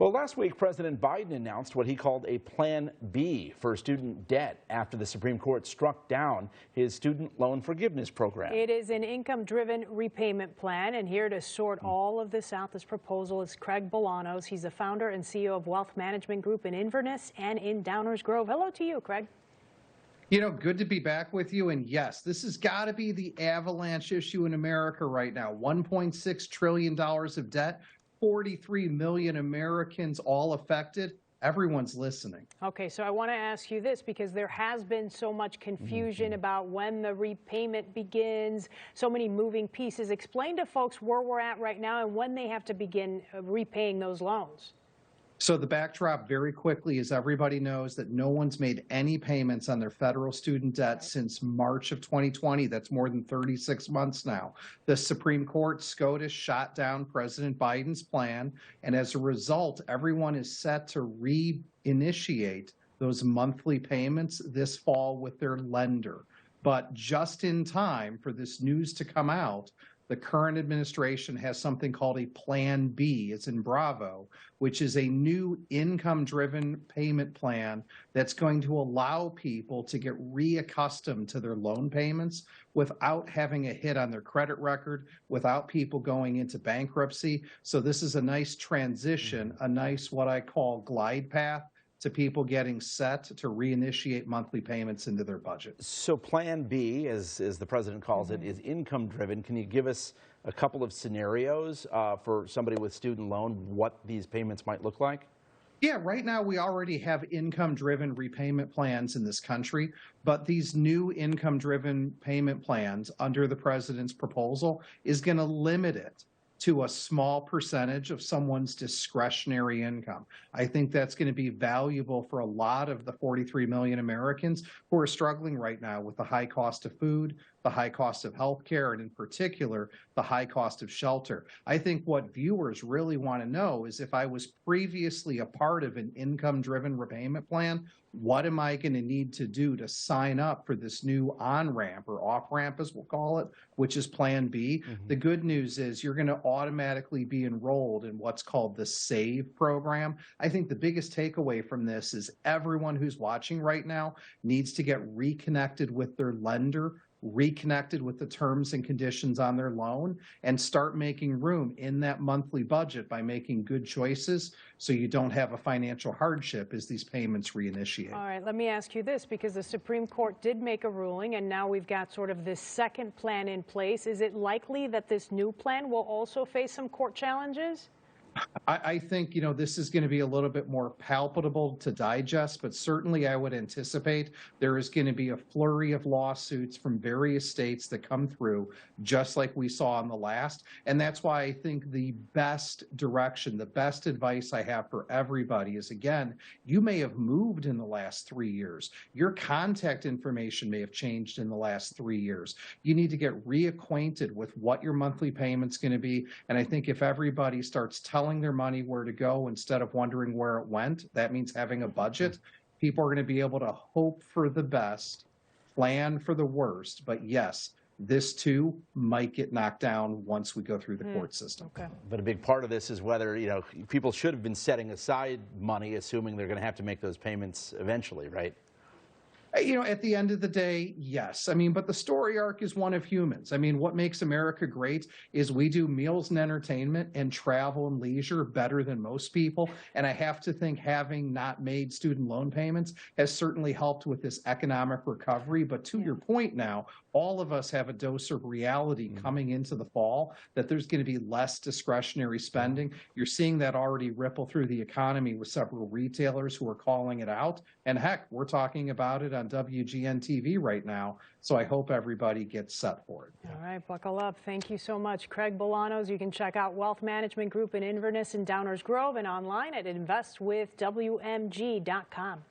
Well, last week, President Biden announced what he called a Plan B for student debt after the Supreme Court struck down his student loan forgiveness program. It is an income-driven repayment plan, and here to sort all of this out, this proposal is Craig Bolanos. He's the founder and CEO of Wealth Management Group in Inverness and in Downers Grove. Hello to you, Craig. You know, good to be back with you. And yes, this has got to be the avalanche issue in America right now. $1.6 trillion of debt, 43 million Americans all affected. Everyone's listening. Okay, so I want to ask you this because there has been so much confusion about when the repayment begins, so many moving pieces. Explain to folks where we're at right now and when they have to begin repaying those loans. So the backdrop very quickly is everybody knows that no one's made any payments on their federal student debt since March of 2020. That's more than 36 months now. The Supreme Court SCOTUS shot down President Biden's plan, and as a result, everyone is set to reinitiate those monthly payments this fall with their lender. But just in time for this news to come out, the current administration has something called a Plan B, it's in Bravo, which is a new income-driven payment plan that's going to allow people to get reaccustomed to their loan payments without having a hit on their credit record, without people going into bankruptcy. So this is a nice transition, a nice what I call glide path to people getting set to reinitiate monthly payments into their budget. So Plan B, as the president calls it, is income driven. Can you give us a couple of scenarios for somebody with student loan, what these payments might look like? Yeah, right now we already have income-driven repayment plans in this country, but these new income-driven payment plans under the president's proposal is going to limit it to a small percentage of someone's discretionary income. I think that's going to be valuable for a lot of the 43 million Americans who are struggling right now with the high cost of food, the high cost of health care, and in particular, the high cost of shelter. I think what viewers really want to know is if I was previously a part of an income-driven repayment plan, what am I going to need to do to sign up for this new on-ramp or off-ramp, as we'll call it, which is Plan B? The good news is you're going to automatically be enrolled in what's called the SAVE program. I think the biggest takeaway from this is everyone who's watching right now needs to get reconnected with their lender, reconnected with the terms and conditions on their loan, and start making room in that monthly budget by making good choices so you don't have a financial hardship as these payments reinitiate. All right, let me ask you this, because the Supreme Court did make a ruling and now we've got sort of this second plan in place. Is it likely that this new plan will also face some court challenges? I think, you know, this is going to be a little bit more palpable to digest, but certainly I would anticipate there is going to be a flurry of lawsuits from various states that come through, just like we saw on the last. And that's why I think the best direction, the best advice I have for everybody is, again, you may have moved in the last 3 years. Your contact information may have changed in the last 3 years. You need to get reacquainted with what your monthly payment's going to be. And I think if everybody starts telling their money where to go instead of wondering where it went, that means having a budget. People are going to be able to hope for the best, plan for the worst, but yes, this too might get knocked down once we go through the court system. Okay. But a big part of this is whether, you know, people should have been setting aside money, assuming they're going to have to make those payments eventually, right? You know, at the end of the day, yes. I mean, but the story arc is one of humans. I mean, what makes America great is we do meals and entertainment and travel and leisure better than most people. And I have to think having not made student loan payments has certainly helped with this economic recovery. But to your point now, all of us have a dose of reality coming into the fall that there's going to be less discretionary spending. You're seeing that already ripple through the economy with several retailers who are calling it out. And heck, we're talking about it on WGN TV right now. So I hope everybody gets set for it. All right, buckle up. Thank you so much, Craig Bolanos. You can check out Wealth Management Group in Inverness and Downers Grove and online at investwithwmg.com.